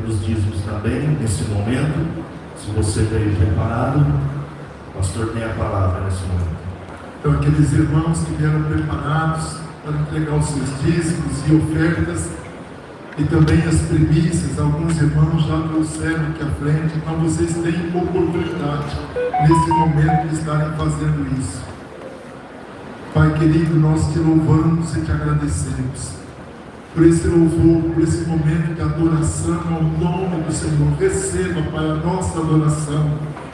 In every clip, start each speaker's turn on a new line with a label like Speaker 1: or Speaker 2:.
Speaker 1: dos dízimos também, nesse momento. Se você veio preparado, o pastor tem a palavra nesse momento.
Speaker 2: Então, aqueles irmãos que vieram preparados para entregar os seus dízimos e ofertas, e também as primícias, alguns irmãos já trouxeram aqui à frente, então vocês têm oportunidade, nesse momento, de estarem fazendo isso. Pai querido, nós te louvamos e te agradecemos por esse louvor, por esse momento de adoração ao nome do Senhor. Receba, Pai, a nossa adoração,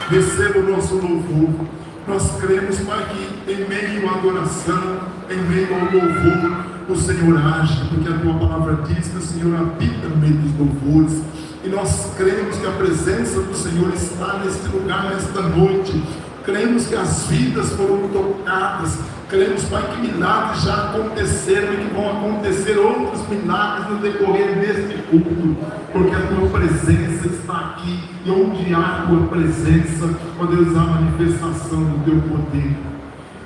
Speaker 2: receba o nosso louvor. Nós cremos, Pai, que em meio à adoração, em meio ao louvor, o Senhor age, porque a tua palavra diz que o Senhor habita no meio dos louvores, e nós cremos que a presença do Senhor está neste lugar, nesta noite. Cremos que as vidas foram tocadas. Cremos, Pai, que milagres já aconteceram e que vão acontecer outros milagres no decorrer deste culto, porque a tua presença está aqui, e onde há a tua presença, ó Deus, há a manifestação do teu poder.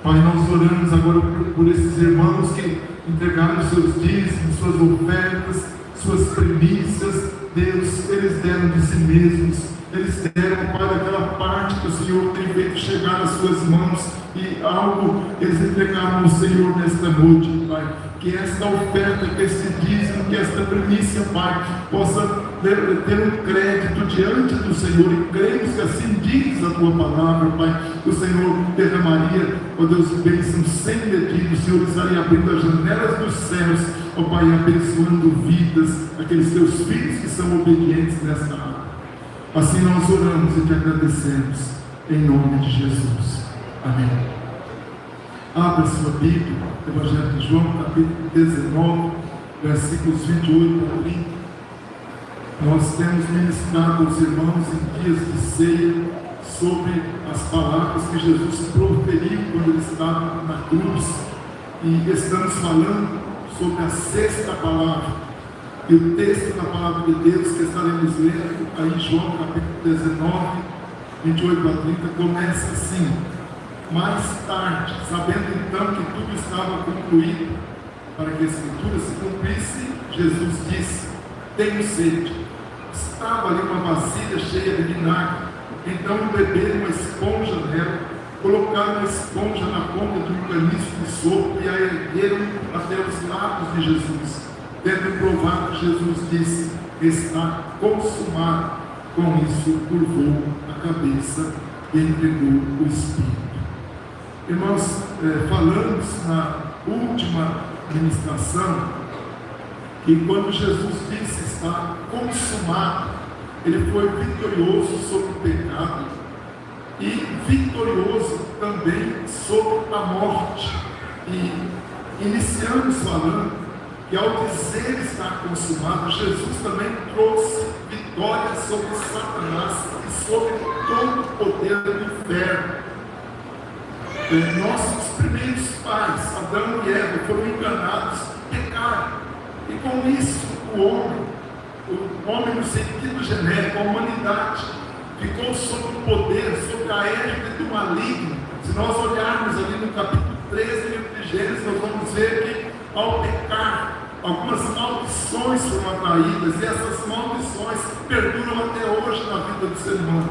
Speaker 2: Pai, nós oramos agora por esses irmãos que entregaram seus dízimos, suas ofertas, suas primícias. Deus, eles deram de si mesmos, eles deram, Pai, daquela parte que o Senhor tem feito chegar às suas mãos, e algo eles entregaram ao Senhor nesta noite, Pai. Que esta oferta, que este dízimo, que esta primícia, Pai, possa ter um crédito diante do Senhor, e cremos que assim diz a tua palavra, Pai. O Senhor derramaria, ó Deus, bênçãos sem medida. O Senhor estaria abrindo as janelas dos céus, ó Pai, abençoando vidas, aqueles teus filhos que são obedientes nesta hora. Assim nós oramos e te agradecemos, em nome de Jesus. Amém. Abra sua Bíblia, Evangelho de João, capítulo 19, versículos 28 a 30. Nós temos ministrado aos irmãos em dias de ceia sobre as palavras que Jesus proferiu quando ele estava na cruz, e estamos falando sobre a sexta palavra. E o texto da palavra de Deus que estaremos lendo aí, João capítulo 19, 28 a 30, começa assim: mais tarde, sabendo então que tudo estava concluído, para que a Escritura se cumprisse, Jesus disse: tenho sede. Estava ali uma vasilha cheia de vinagre. Então beberam uma esponja nela, colocaram a esponja na ponta de um caniço de sopro e a ergueram até os lábios de Jesus. Tendo provado, Jesus disse: está consumado. Com isso, curvou a cabeça e entregou o Espírito. Irmãos, falamos na última ministração que quando Jesus disse está consumado, ele foi vitorioso sobre o pecado e vitorioso também sobre a morte. E iniciamos falando que ao dizer está consumado, Jesus também trouxe vitória sobre Satanás e sobre todo o poder do inferno. Nossos primeiros pais, Adão e Eva, foram enganados, pecaram, e com isso o homem no sentido genérico, a humanidade, ficou sob o poder, sob a égide do maligno. Se nós olharmos ali no capítulo 13 do livro de Gênesis, nós vamos ver que ao pecar, algumas maldições foram atraídas, e essas maldições perduram até hoje na vida do ser humano.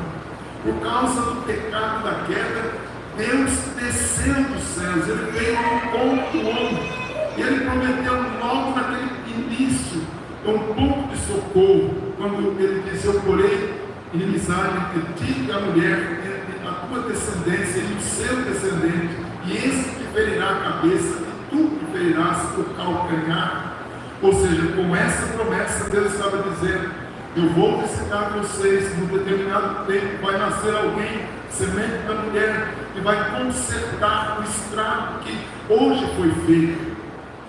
Speaker 2: Por causa do pecado da queda, Deus desceu dos céus, ele veio ao encontro do homem, e ele prometeu logo naquele início um pouco de socorro, quando ele disse: eu porei inimizade entre ti e a mulher, entre a tua descendência e o seu descendente, e esse te ferirá a cabeça, e tu te ferirás o calcanhar. Ou seja, com essa promessa, Deus estava dizendo: eu vou visitar vocês, num determinado tempo vai nascer alguém, semente da mulher, que vai consertar o estrago que hoje foi feito.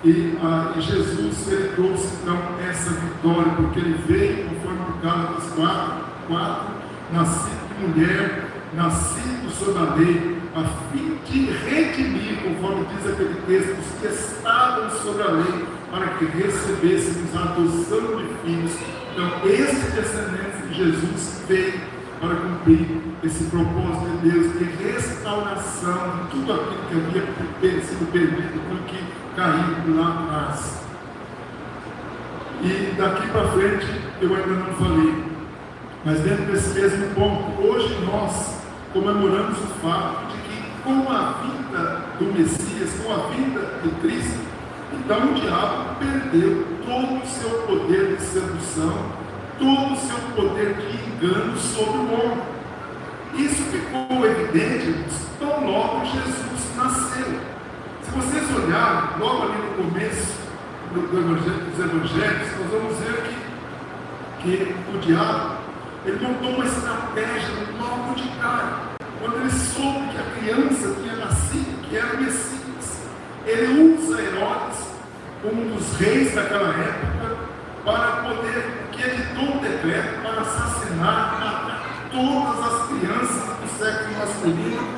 Speaker 2: E Jesus, ele trouxe então essa vitória, porque ele veio, conforme o Gálatas 4, nascido de mulher, nascido sob a lei, a fim de redimir, conforme diz aquele texto, os que estavam sobre a lei, para que recebêssemos a adoção de filhos. Então, esse descendente de Jesus veio para cumprir esse propósito de Deus de restauração de tudo aquilo que havia sido perdido, tudo que caiu lá atrás. E daqui para frente eu ainda não falei, mas dentro desse mesmo ponto, hoje nós comemoramos o fato de que com a vinda do Messias, com a vinda de Cristo, então o diabo perdeu todo o seu poder de sedução, todo o seu poder de engano sobre o homem. Isso ficou evidente tão logo Jesus nasceu. Se vocês olharem, logo ali no começo dos evangelhos, nós vamos ver que o diabo, ele montou uma estratégia logo de cara. Quando ele soube que a criança tinha nascido, que era o Messias, ele usa Herodes, um dos reis daquela época, para poder, que editou um decreto para assassinar, matar todas as crianças do sexo masculino,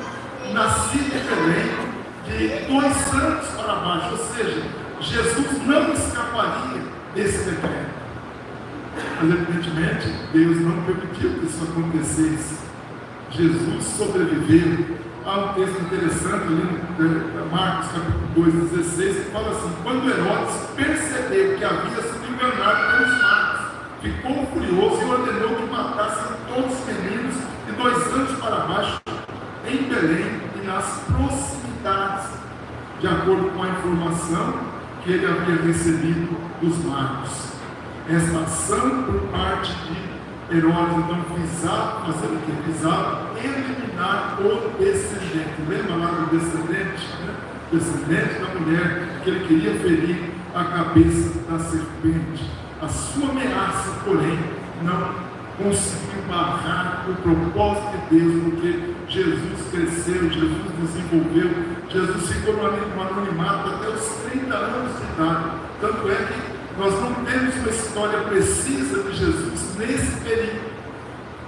Speaker 2: nascidas em Belém, de 2 anos para baixo. Ou seja, Jesus não escaparia desse decreto. Mas evidentemente Deus não permitiu que isso acontecesse. Jesus sobreviveu. Há um texto interessante ali em Marcos capítulo 2:16, que fala assim: quando Herodes percebeu que havia sido enganado pelos magos, ficou furioso e ordenou que matassem todos os meninos de 2 anos para baixo em Belém e nas proximidades, de acordo com a informação que ele havia recebido dos magos. Esta ação por parte de Herodes, então, visava fazer o que? Visava eliminar o descendente. Lembra lá do descendente? Né? Descendente da mulher, que ele queria ferir a cabeça da serpente. A sua ameaça, porém, não conseguiu barrar o propósito de Deus, porque Jesus cresceu, Jesus desenvolveu, Jesus ficou no anonimato até os 30 anos de idade. Tanto é que nós não temos uma história precisa de Jesus nesse período,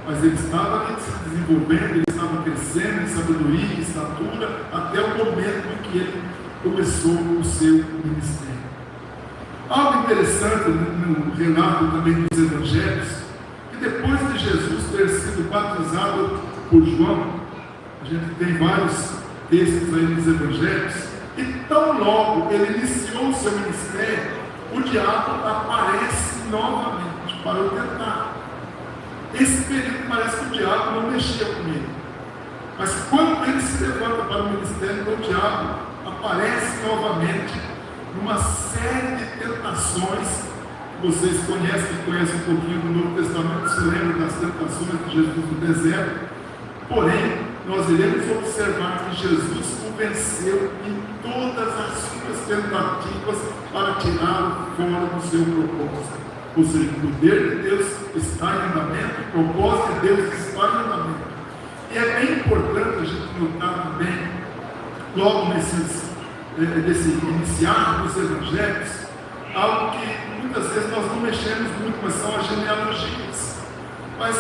Speaker 2: mas ele estava ali se desenvolvendo, ele estava crescendo em sabedoria, em estatura, até o momento em que ele começou o seu ministério. Algo interessante no relato também dos evangelhos, que depois de Jesus ter sido batizado por João, a gente tem vários textos aí nos evangelhos, e tão logo ele iniciou o seu ministério, o diabo aparece novamente para o tentar. Esse período parece que o diabo não mexia com ele, mas quando ele se levanta para o ministério, o diabo aparece novamente numa série de tentações. Vocês conhecem um pouquinho do Novo Testamento, se lembram das tentações de Jesus no deserto. Porém, nós iremos observar que Jesus o venceu em todas as suas tentativas para tirá-lo fora do seu propósito. Ou seja, o poder de Deus está em andamento, o propósito de Deus está em andamento. E é bem importante a gente notar também, logo nesse iniciar dos evangelhos, algo que muitas vezes nós não mexemos muito, mas são as genealogias. Mas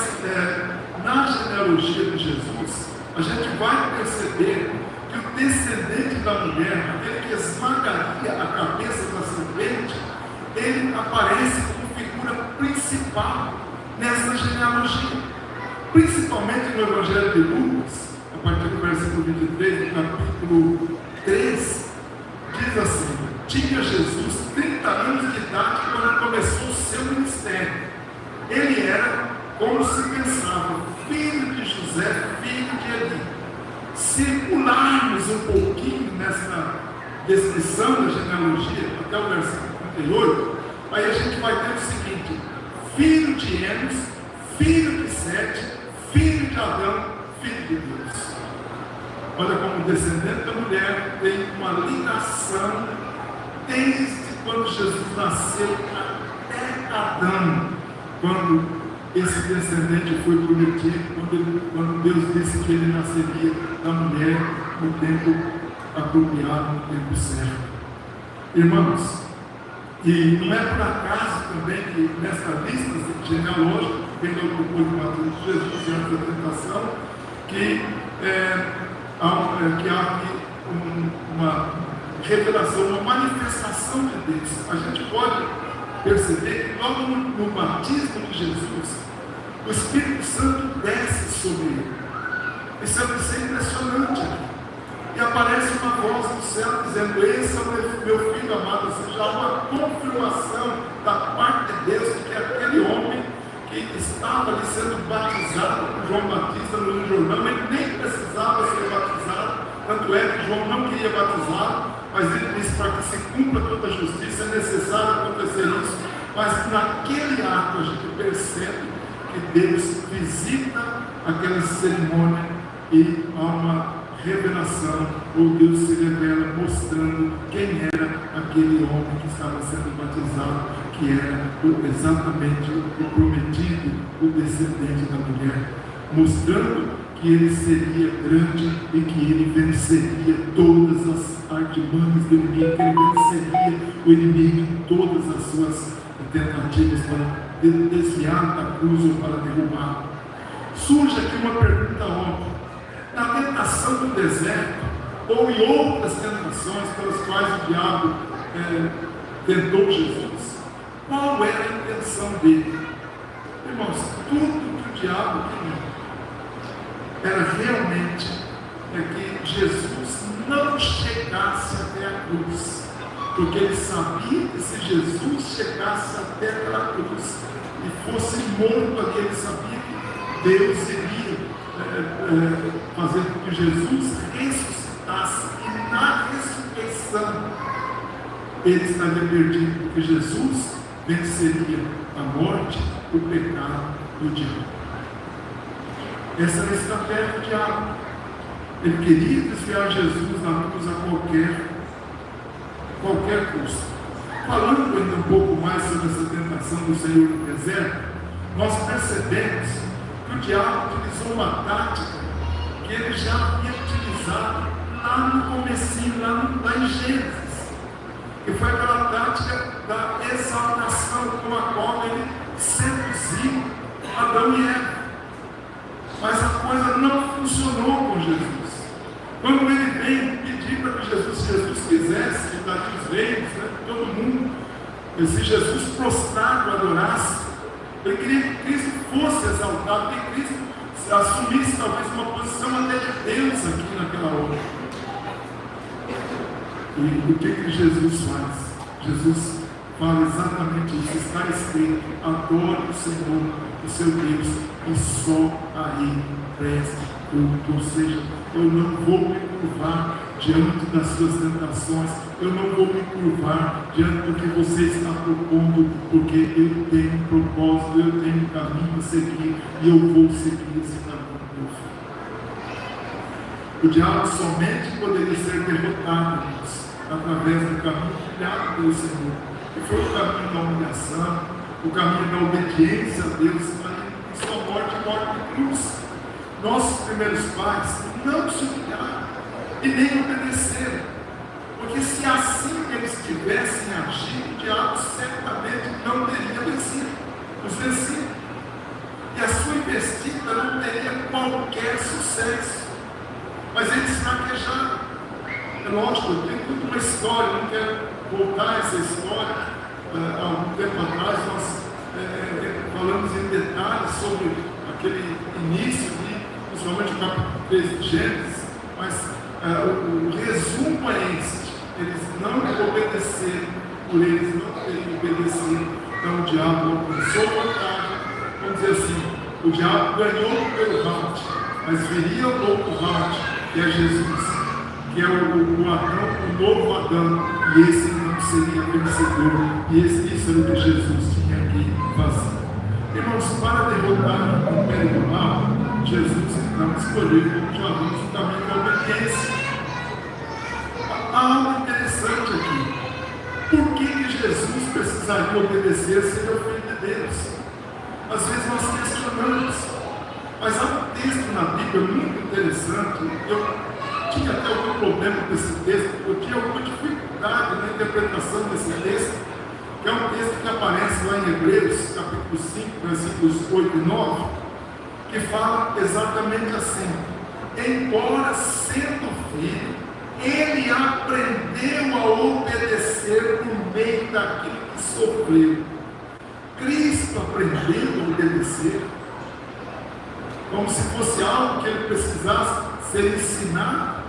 Speaker 2: na genealogia de Jesus, a gente vai perceber que o descendente da mulher, aquele que esmagaria a cabeça da serpente, ele aparece como figura principal nessa genealogia. Principalmente no Evangelho de Lucas, a partir do versículo 23, do capítulo 3, diz assim: tinha Jesus 30 anos de idade quando começou o seu ministério. Ele era, como se pensava, filho de José, filho de Eli. Se pularmos um pouquinho nessa descrição da genealogia, até o versículo 38, aí a gente vai ter o seguinte: filho de Enos, filho de Sete, filho de Adão, filho de Deus. Olha como o descendente da mulher tem uma ligação desde quando Jesus nasceu até Adão, quando esse descendente foi prometido, quando Deus disse que ele nasceria da mulher no tempo apropriado, no tempo certo. Irmãos, e não é por acaso também que nessa lista genealógica, bem logo depois do batismo de Jesus e antes da tentação, que há aqui uma revelação, uma manifestação de Deus. A gente pode perceber que logo no batismo de Jesus, o Espírito Santo desce sobre ele. Isso é impressionante. E aparece uma voz do céu dizendo: esse é o meu filho amado. Ou seja, há uma confirmação da parte de Deus, que aquele homem que estava ali sendo batizado por João Batista no Rio Jordão, ele nem precisava ser batizado, tanto é que João não queria batizá-lo, mas ele disse: para que se cumpra toda a justiça é necessário acontecer isso. Mas naquele ato a gente percebe que Deus visita aquela cerimônia e há uma revelação, ou Deus se revela mostrando quem era aquele homem que estava sendo batizado, que era exatamente o prometido, o descendente da mulher, mostrando que ele seria grande e que ele venceria todas as artimanhas do inimigo, que ele venceria o inimigo em todas as suas tentativas para desviar da cruz ou para derrubar. Surge aqui uma pergunta óbvia: na tentação do deserto, ou em outras tentações pelas quais o diabo tentou Jesus, qual era a intenção dele? Irmãos, tudo que o diabo queria era realmente que Jesus não chegasse até a cruz, porque ele sabia que se Jesus chegasse até aquela cruz e fosse morto ali, ele sabia que Deus iria fazer com que Jesus ressuscitasse, e na ressurreição ele estaria perdido, porque Jesus venceria a morte, o pecado e o diabo. Essa era a estratégia do diabo. Ele queria desviar Jesus da cruz a qualquer custo. Falando ainda um pouco mais sobre essa tentação do Senhor no deserto, nós percebemos que o diabo utilizou uma tática que ele já havia utilizado lá no comecinho, lá em Gênesis, que foi aquela tática da exaltação com a qual ele seduziu Adão e Eva. Mas a coisa não funcionou com Jesus. Quando ele veio pedir para que Jesus quisesse, que daria os reinos, todo mundo, se Jesus prostrado adorasse, ele queria que Cristo fosse exaltado, que Cristo assumisse talvez uma posição até de Deus aqui naquela hora. E o que Jesus faz? Jesus fala exatamente isso: está escrito, adore o Senhor, o seu Deus, e só a Ele preste culto. Ou seja, eu não vou me curvar diante das suas tentações, eu não vou me curvar diante do que você está propondo, porque eu tenho um propósito, eu tenho um caminho a seguir, e eu vou seguir esse caminho, meu filho. O diabo somente poderia ser derrotado através do caminho trilhado pelo Senhor, que foi o caminho da humilhação, o caminho da obediência a Deus, em sua morte e morte de cruz. Nossos primeiros pais não se humilharam e nem obedeceram, porque se assim eles tivessem agido, o diabo certamente não teria os vencido, e a sua investida não teria qualquer sucesso. Mas eles fraquejaram. É lógico, tem toda uma história, não quero voltar a essa história. Há algum tempo atrás nós falamos em detalhes sobre aquele início, principalmente o capítulo 3 de Gênesis, mas o resumo é este: eles não obedeceram, por eles não terem obedecido, então o diabo alcançou vantagem. Vamos dizer assim, o diabo ganhou o primeiro round, mas viria o outro round, que é Jesus, que é o Adão, o novo Adão, e esse não seria vencedor, e isso era o que Jesus tinha que fazer. Irmãos, para derrotar o império do mal, Jesus então escolheu, como já vimos, o caminho da obediência. Há algo interessante aqui: por que Jesus precisaria obedecer se ele é o Filho de Deus? Às vezes nós questionamos, mas há um texto na Bíblia muito interessante. Eu tinha até algum problema com esse texto, eu tinha alguma dificuldade na interpretação desse texto, que é um texto que aparece lá em Hebreus, capítulo 5, versículos 8 e 9, que fala exatamente assim: embora sendo filho, ele aprendeu a obedecer por meio daquilo que sofreu. Cristo aprendeu a obedecer, como se fosse algo que ele precisasse ser ensinado.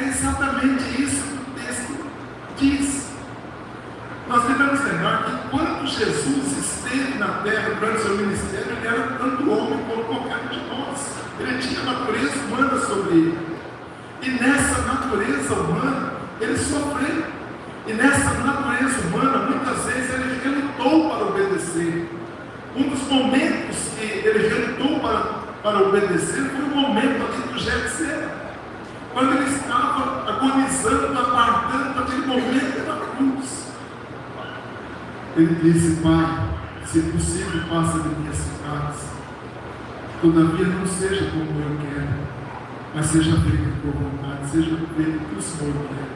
Speaker 2: É exatamente isso que o texto diz. Nós devemos lembrar que quando Jesus esteve na terra durante seu ministério, ele era tanto homem como qualquer um de nós. Ele tinha a natureza humana sobre ele. E nessa natureza humana, ele sofreu. E nessa natureza humana, muitas vezes ele relutou para obedecer. Um dos momentos que ele relutou para obedecer foi o momento ali do Getsemane, quando ele estava agonizando, aguardando aquele momento da cruz. Ele disse: Pai, se possível, passa de mim esse cálice. Todavia não seja como eu quero, mas seja feito por vontade, seja feito que o Senhor quer.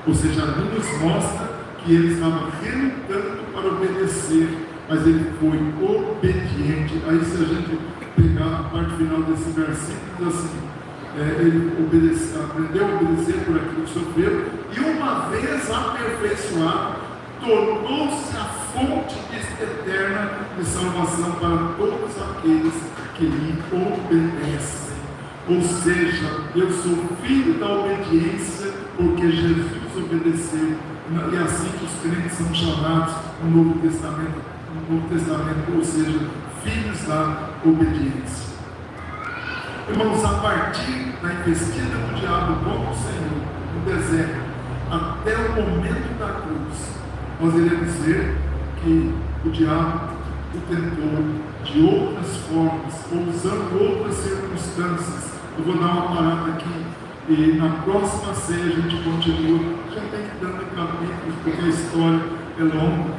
Speaker 2: Ou seja, ali nos mostra que ele estava relutando para obedecer, mas ele foi obediente. Aí, se a gente pegar a parte final desse versículo, diz assim: ele aprendeu a obedecer por aquilo que sofreu, e uma vez aperfeiçoado, tornou-se a fonte eterna de salvação para todos aqueles que lhe obedecem. Ou seja, eu sou filho da obediência porque Jesus obedeceu. E assim que os crentes são chamados no Novo Testamento, ou seja, filhos da obediência. Irmãos, a partir da investida do diabo contra o Senhor no deserto até o momento da cruz, nós iremos ver que o diabo o tentou de outras formas, ou usando outras circunstâncias. Eu vou dar uma parada aqui e na próxima ceia a gente continua. Já tem que dar capítulos, porque a história é longa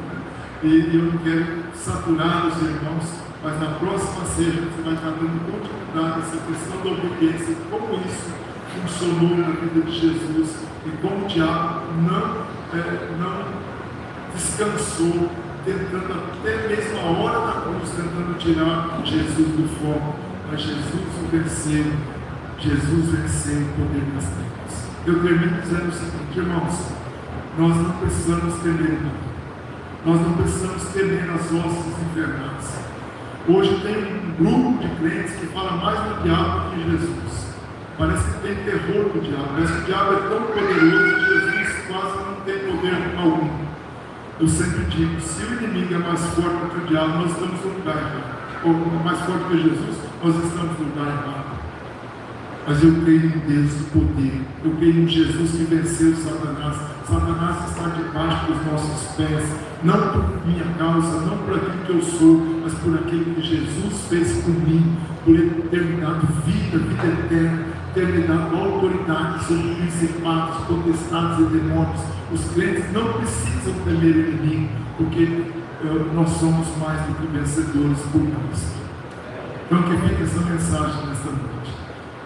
Speaker 2: e eu não quero saturar os irmãos, mas na próxima ceia você vai estar dando continuidade a essa questão da obediência, como isso funcionou na vida de Jesus e como o diabo não descansou, tentando até mesmo a hora da cruz, tentando tirar Jesus do foco. Mas Jesus o venceu. Jesus venceu o poder das trevas. Eu termino dizendo o seguinte: irmãos, nós não precisamos temer nada. Nós não precisamos temer as hostes infernais. Hoje tem um grupo de crentes que fala mais do diabo que de Jesus. Parece que tem terror do diabo. Parece que o diabo é tão poderoso que Jesus quase não tem poder algum. Eu sempre digo: se o inimigo é mais forte que o diabo, nós estamos no lugar errado. Ou mais forte que Jesus, nós estamos no lugar errado. Mas eu creio em Deus do poder. Eu creio em Jesus que venceu Satanás. Satanás está debaixo dos nossos pés, não por minha causa, não por aquilo que eu sou, mas por aquilo que Jesus fez por mim, por ele ter me dado vida eterna, ter me dado autoridade sobre principados, potestades e demônios. Os crentes não precisam temer o inimigo, porque nós somos mais do que vencedores por nós. Então que fica essa mensagem nesta noite.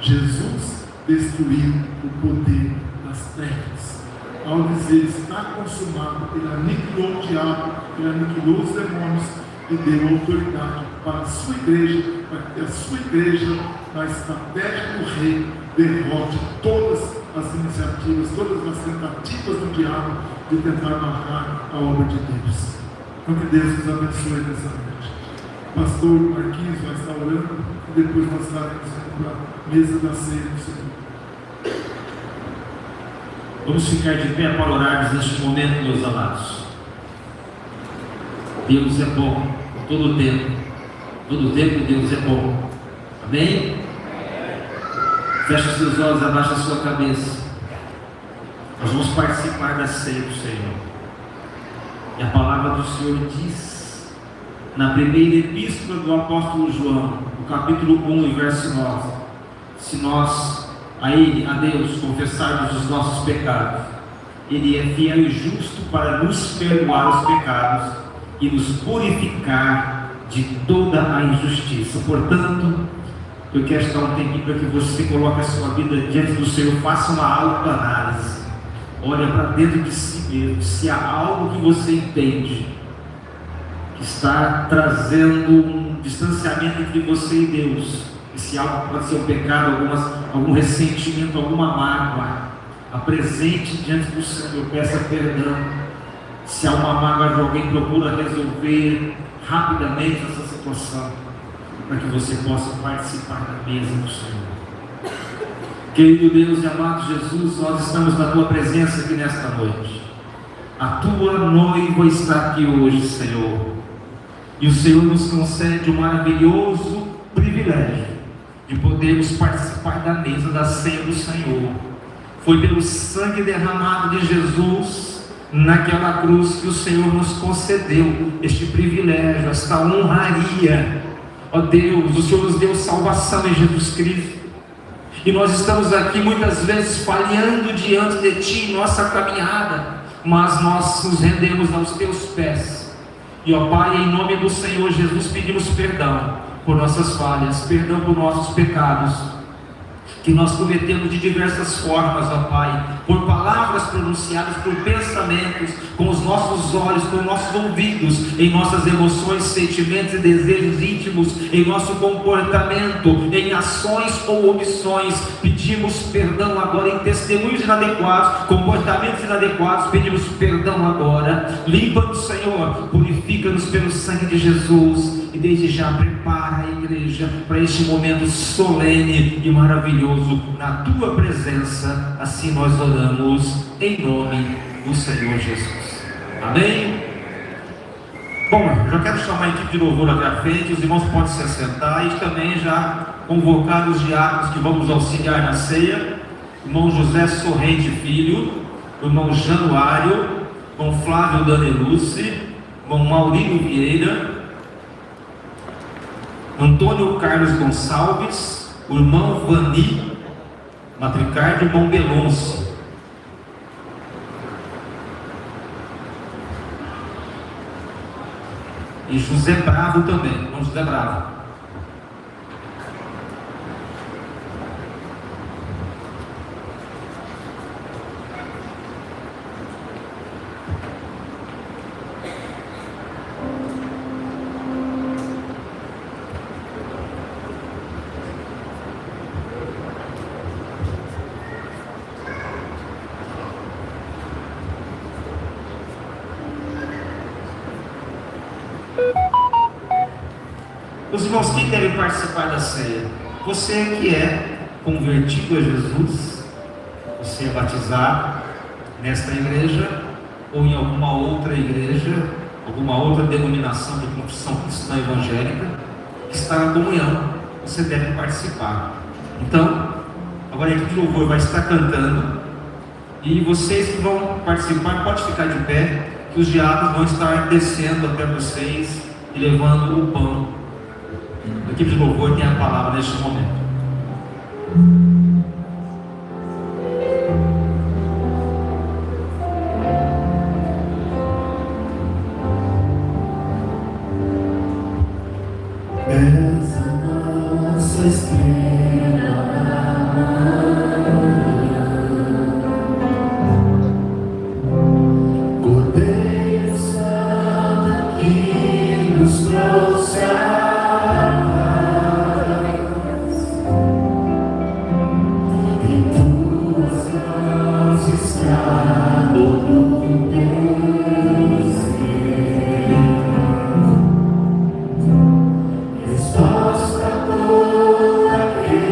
Speaker 2: Jesus destruiu o poder das trevas. Ao dizer está consumado, ele aniquilou o diabo, ele aniquilou os demônios e deu autoridade para a sua igreja, para que a sua igreja, na estratégia do rei, derrote todas as iniciativas, todas as tentativas do diabo de tentar barrar a obra de Deus. Então que Deus nos abençoe nessa noite. Pastor Marquinhos vai estar orando e depois nós estaremos para a mesa da ceia do Senhor.
Speaker 3: Vamos ficar de pé para orarmos neste momento, meus amados. Deus é bom todo o tempo. Todo o tempo Deus é bom. Amém? Feche os seus olhos, abaixa a sua cabeça. Nós vamos participar da ceia do Senhor. E a palavra do Senhor diz, na primeira epístola do apóstolo João, no capítulo 1 e verso 9: se nós a Deus confessarmos os nossos pecados, Ele é fiel e justo para nos perdoar os pecados e nos purificar de toda a injustiça. Portanto, eu quero estar um tempinho para que você coloque a sua vida diante do Senhor, faça uma autoanálise, olha para dentro de si mesmo, se há algo que você entende que está trazendo um distanciamento entre você e Deus. Esse algo pode ser um pecado, algum ressentimento, alguma mágoa. Apresente diante do Senhor, peça perdão. Se há uma mágoa de alguém, procura resolver rapidamente essa situação, para que você possa participar da mesa do Senhor. Querido Deus e amado Jesus, nós estamos na Tua presença aqui nesta noite. A tua noiva está aqui hoje, Senhor. E o Senhor nos concede o maravilhoso privilégio de podermos participar da mesa da ceia do Senhor. Foi pelo sangue derramado de Jesus naquela cruz que o Senhor nos concedeu este privilégio, esta honraria. Ó Deus, o Senhor nos deu salvação em Jesus Cristo. E nós estamos aqui muitas vezes falhando diante de Ti em nossa caminhada, mas nós nos rendemos aos Teus pés. E ó Pai, em nome do Senhor Jesus, pedimos perdão por nossas falhas, perdão por nossos pecados, que nós cometemos de diversas formas, ó Pai, por palavras pronunciadas, por pensamentos, com os nossos olhos, com os nossos ouvidos, em nossas emoções, sentimentos e desejos íntimos, em nosso comportamento, em ações ou omissões. Pedimos perdão agora em testemunhos inadequados, comportamentos inadequados, pedimos perdão agora. Limpa-nos, Senhor, purifica-nos pelo sangue de Jesus, e desde já prepara a igreja para este momento solene e maravilhoso na Tua presença. Assim nós oramos em nome do Senhor Jesus. Amém? Bom, já quero chamar a equipe de louvor aqui à frente. Os irmãos podem se assentar e também já convocar os diáconos que vamos auxiliar na ceia. Irmão José Sorrente Filho, irmão Januário, irmão Flávio Danelucci, irmão Maurílio Vieira, Antônio Carlos Gonçalves, o irmão Vani Matricardo, irmão Belonce. E José Bravo também, irmão José Bravo. Os irmãos, quem deve participar da ceia? Você que é convertido a Jesus, você é batizado nesta igreja ou em alguma outra igreja, alguma outra denominação de confissão cristã evangélica que está na comunhão, você deve participar. Então, agora a equipe de louvor vai estar cantando e vocês que vão participar, pode ficar de pé, que os diáconos vão estar descendo até vocês e levando o pão. A equipe de louvor tem a palavra neste momento.
Speaker 4: Essa nossa estrela Cordeiro Santo que nos trouxe resposta a toda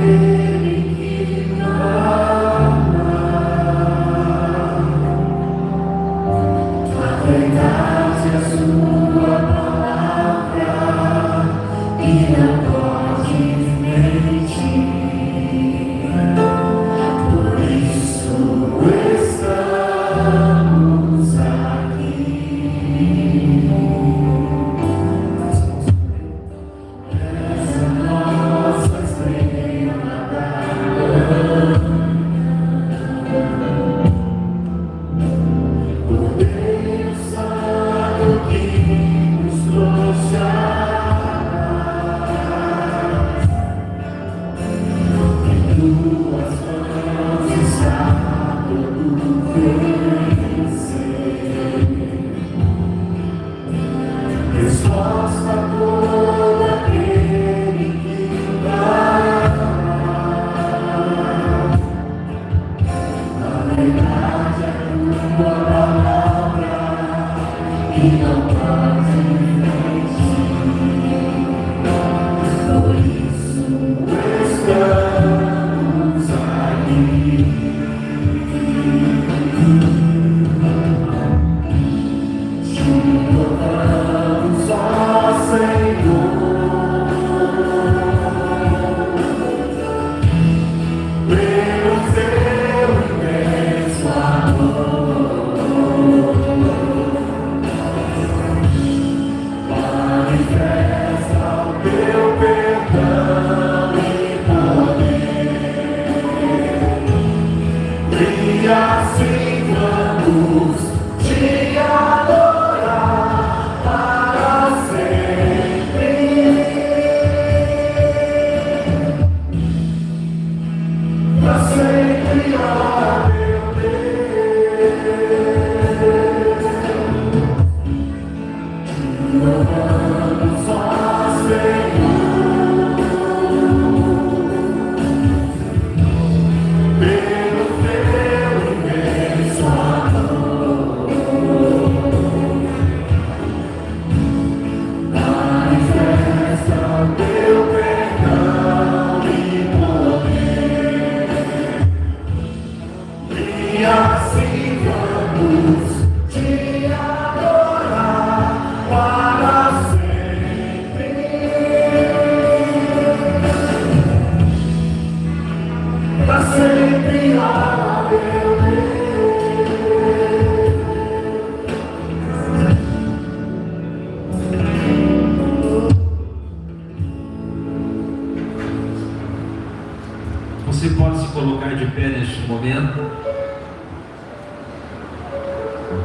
Speaker 3: Você pode se colocar de pé neste momento.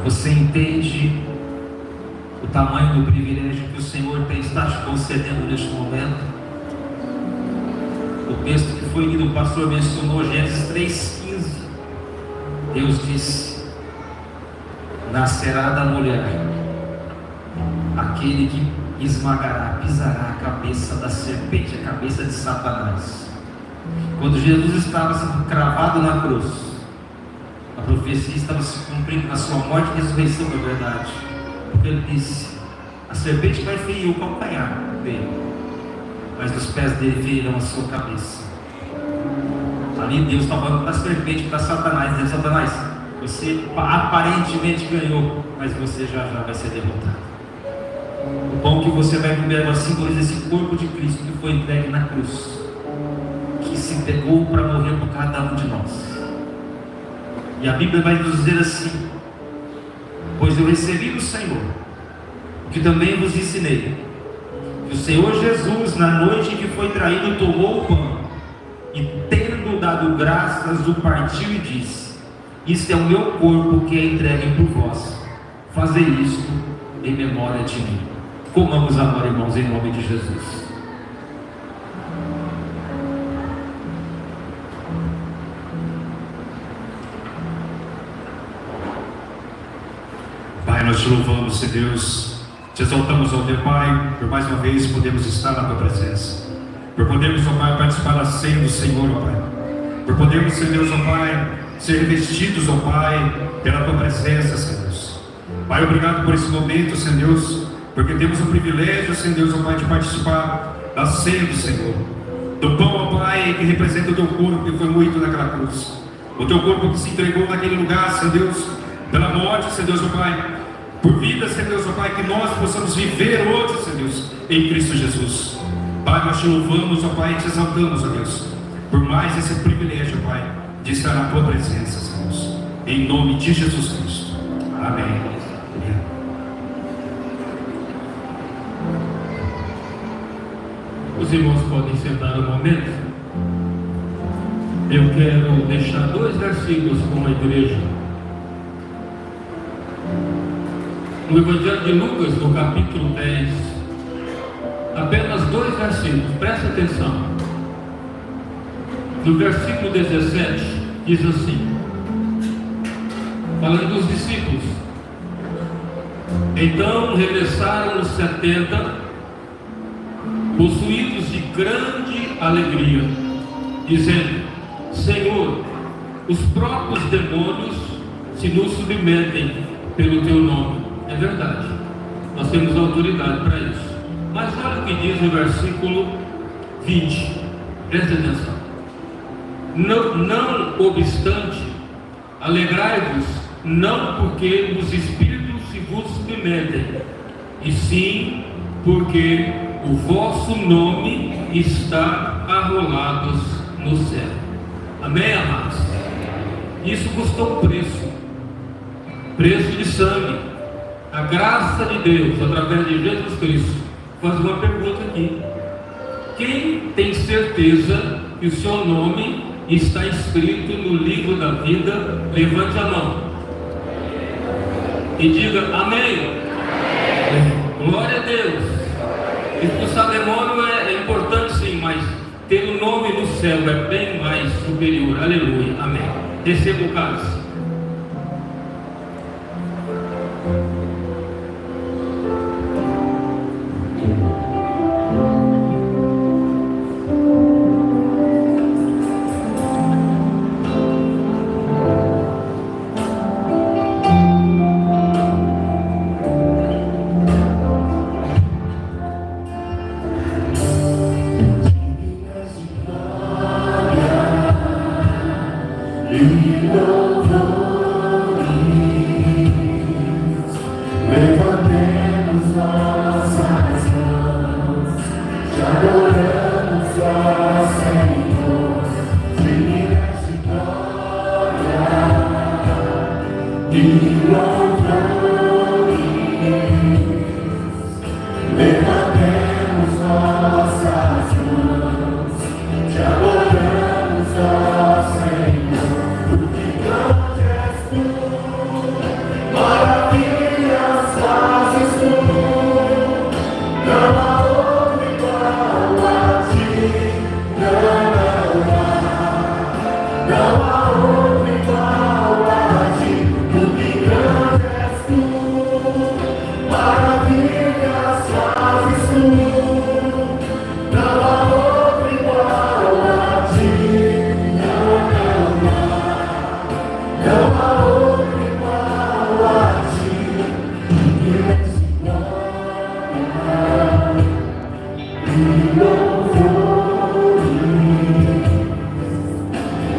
Speaker 3: Você entende o tamanho do privilégio que o Senhor está te concedendo neste momento? O texto que foi lido, o pastor mencionou, Gênesis 3,15. Deus disse: nascerá da mulher aquele que esmagará, pisará a cabeça da serpente, a cabeça de Satanás. Quando Jesus estava sendo cravado na cruz, a profecia estava se cumprindo na sua morte e ressurreição, na verdade, porque ele disse: a serpente vai ferir o calcanhar dele, mas os pés dele ferirão a sua cabeça. Ali Deus estava falando para a serpente, para Satanás, dizendo: Satanás, você aparentemente ganhou, mas você já vai ser derrotado. O pão que você vai comer agora simboliza esse corpo de Cristo que foi entregue na cruz, que se entregou para morrer por cada um de nós. E a Bíblia vai nos dizer assim: pois eu recebi do Senhor o que também vos ensinei, que o Senhor Jesus, na noite em que foi traído, tomou o pão e, tendo dado graças, o partiu e disse: isto é o meu corpo que é entregue por vós, fazei isto em memória de mim. Comamos agora, irmãos, em nome de Jesus.
Speaker 5: Pai, nós te louvamos, Senhor Deus, te exaltamos, ó Deus Pai, por mais uma vez podemos estar na tua presença, por podermos, ó Pai, participar da ceia do Senhor, ó Pai, por podermos, Senhor Deus, ó Pai, ser revestidos, ó Pai, pela tua presença, Senhor Deus. Pai, obrigado por esse momento, Senhor Deus, porque temos o privilégio, Senhor Deus, ó Pai, de participar da ceia do Senhor, do pão, ó Pai, que representa o teu corpo que foi moído naquela cruz, o teu corpo que se entregou naquele lugar, Senhor Deus, pela morte, Senhor Deus, ó Pai, por vida, Senhor Deus, ó Pai, que nós possamos viver hoje, Senhor Deus, em Cristo Jesus. Pai, nós te louvamos, ó Pai, e te exaltamos, ó Deus, por mais esse privilégio, ó Pai, de estar na tua presença, Senhor Deus, em nome de Jesus Cristo. Amém.
Speaker 6: Os irmãos podem sentar um momento. Eu quero deixar 2 versículos com a igreja. No Evangelho de Lucas, no capítulo 10, apenas 2 versículos, presta atenção. No versículo 17, diz assim, falando dos discípulos: então regressaram os 70, possuídos de grande alegria, dizendo: Senhor, os próprios demônios se nos submetem pelo teu nome. É verdade, nós temos autoridade para isso. Mas olha o que diz no versículo 20, presta atenção: não obstante, alegrai-vos, não porque os espíritos se vos submetem, e sim porque o vosso nome está arrolados no céu. Amém, amados? Isso custou preço de sangue. A graça de Deus, através de Jesus Cristo. Vou fazer uma pergunta aqui: quem tem certeza que o seu nome está escrito no livro da vida? Levante a mão e diga amém. Glória a Deus. Expulsar demônio é importante, sim, mas ter o nome no céu é bem mais superior. Aleluia, amém. Receba o cálice.
Speaker 4: E louvo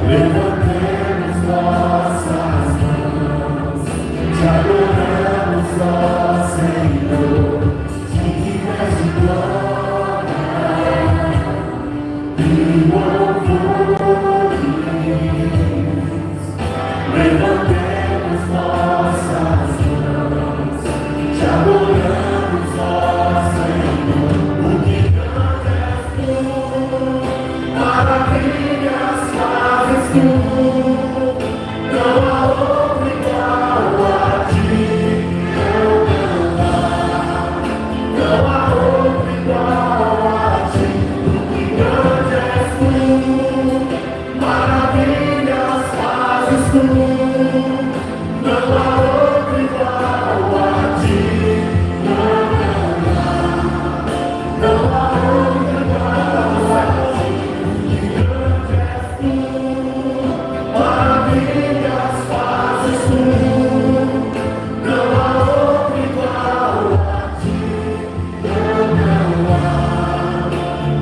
Speaker 4: Levantemos nossas mãos, te adoramos, ó Senhor, dignas de glória e louvores. Levantemos nossas mãos, te adoramos, ó Senhor, porque grande és tu, maravilhas fazes tu, não há outro igual a ti, não há outro igual a ti, porque grande és tu, maravilhas fazes tu, não há outro igual a ti, não há outro igual a ti, que grande és tu, maravilhas fazes tu, não há outro igual a ti,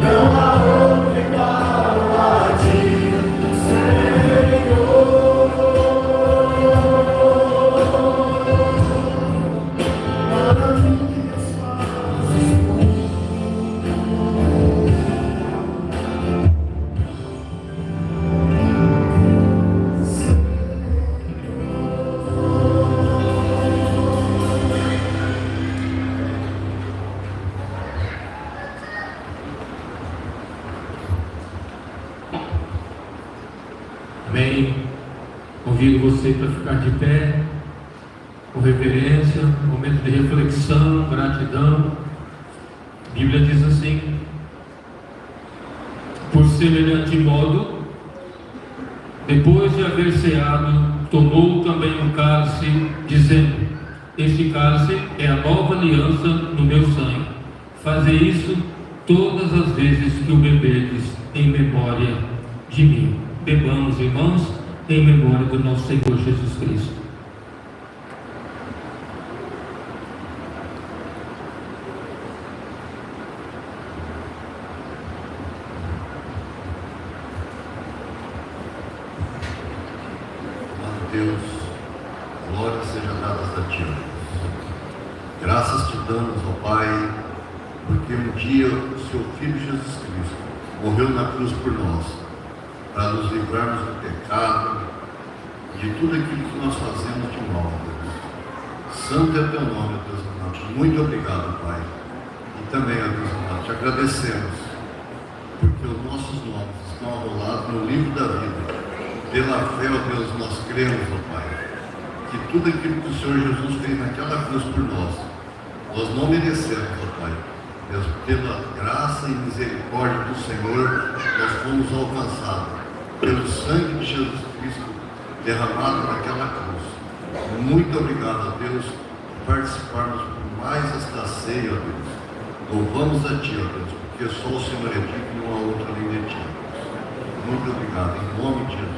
Speaker 4: não há outro igual a ti, Senhor. Maravilhas fazes tu.
Speaker 6: Amém. Convido você para ficar de pé, com reverência, momento de reflexão, gratidão. A Bíblia diz assim: por semelhante modo, depois de haver ceado, tomou também um cálice, dizendo: este cálice é a nova aliança no meu sangue. Fazei isso todas as vezes que o beberdes, em memória de mim. Bebamos, irmãos, em memória do nosso Senhor Jesus Cristo.
Speaker 1: Amado Deus, glória seja dada a Ti, ó Deus. Graças te damos, ó Pai, porque um dia o Seu Filho Jesus Cristo morreu na cruz por nós, para nos livrarmos do pecado, de tudo aquilo que nós fazemos de mal, Deus. Santo é Teu nome, Deus amado. Muito obrigado, Pai. E também, ó Deus amado, te agradecemos, porque os nossos nomes estão arrolados no livro da vida. Pela fé, ó Deus, nós cremos, ó Pai, que tudo aquilo que o Senhor Jesus fez naquela cruz por nós não merecemos, ó Pai. Deus, pela graça e misericórdia do Senhor, nós fomos alcançados pelo sangue de Jesus Cristo derramado naquela cruz. Muito obrigado, ó Deus, por participarmos por mais esta ceia, ó Deus. Louvamos a Ti, ó Deus, porque só o Senhor é digno e não há outro além de Ti, ó Deus. Muito obrigado, em nome de Jesus.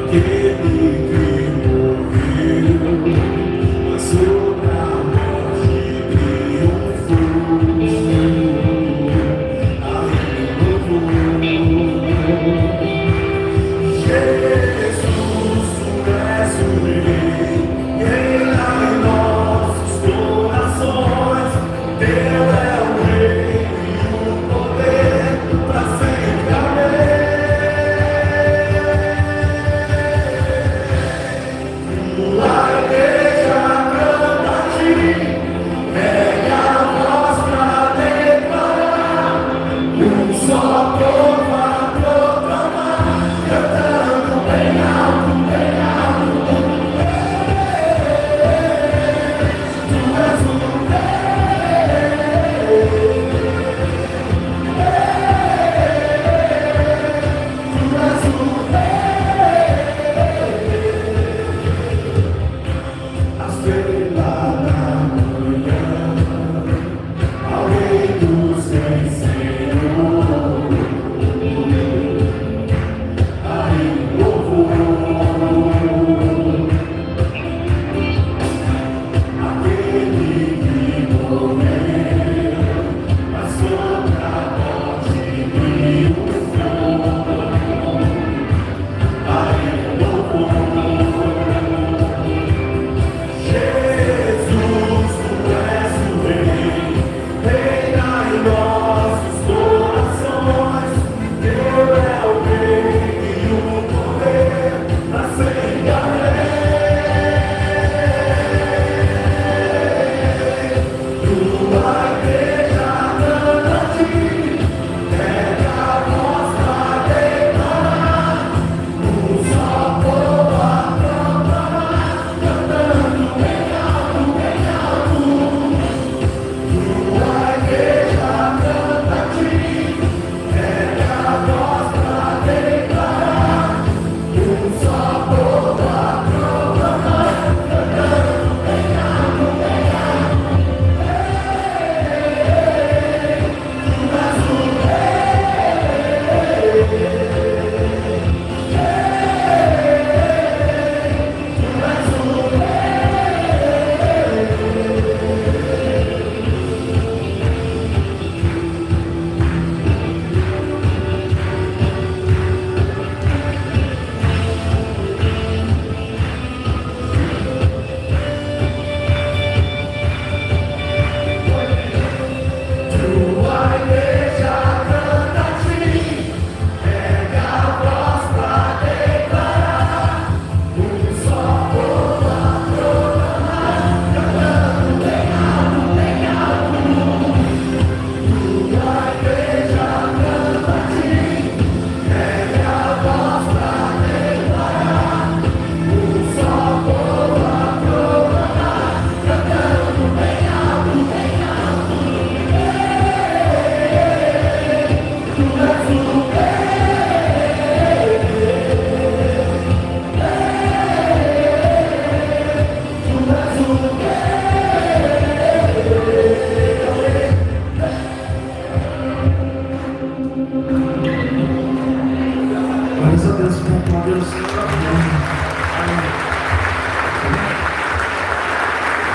Speaker 4: Aquele que morreu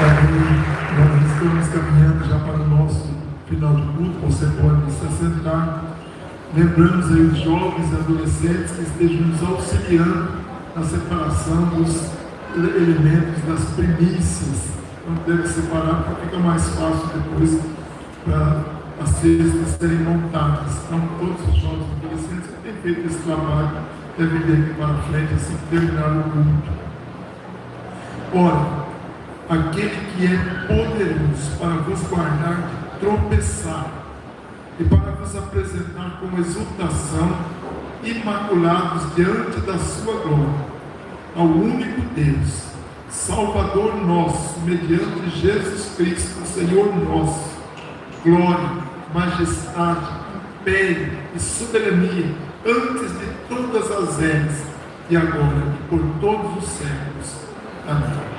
Speaker 2: Nós estamos caminhando já para o nosso final de culto. Você pode se assentar. Lembramos aí os jovens e adolescentes que estejam nos auxiliando na separação dos elementos das primícias. Então deve separar para ficar mais fácil depois para as cestas serem montadas. Então todos os jovens e adolescentes que têm feito esse trabalho devem vir aqui para frente assim que terminar o culto. Ora, aquele que é poderoso para vos guardar de tropeçar e para vos apresentar com exultação, imaculados diante da sua glória, ao único Deus, Salvador nosso, mediante Jesus Cristo, Senhor nosso, glória, majestade, império e soberania, antes de todas as eras, e agora e por todos os séculos. Amém.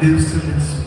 Speaker 2: Deus te abençoe.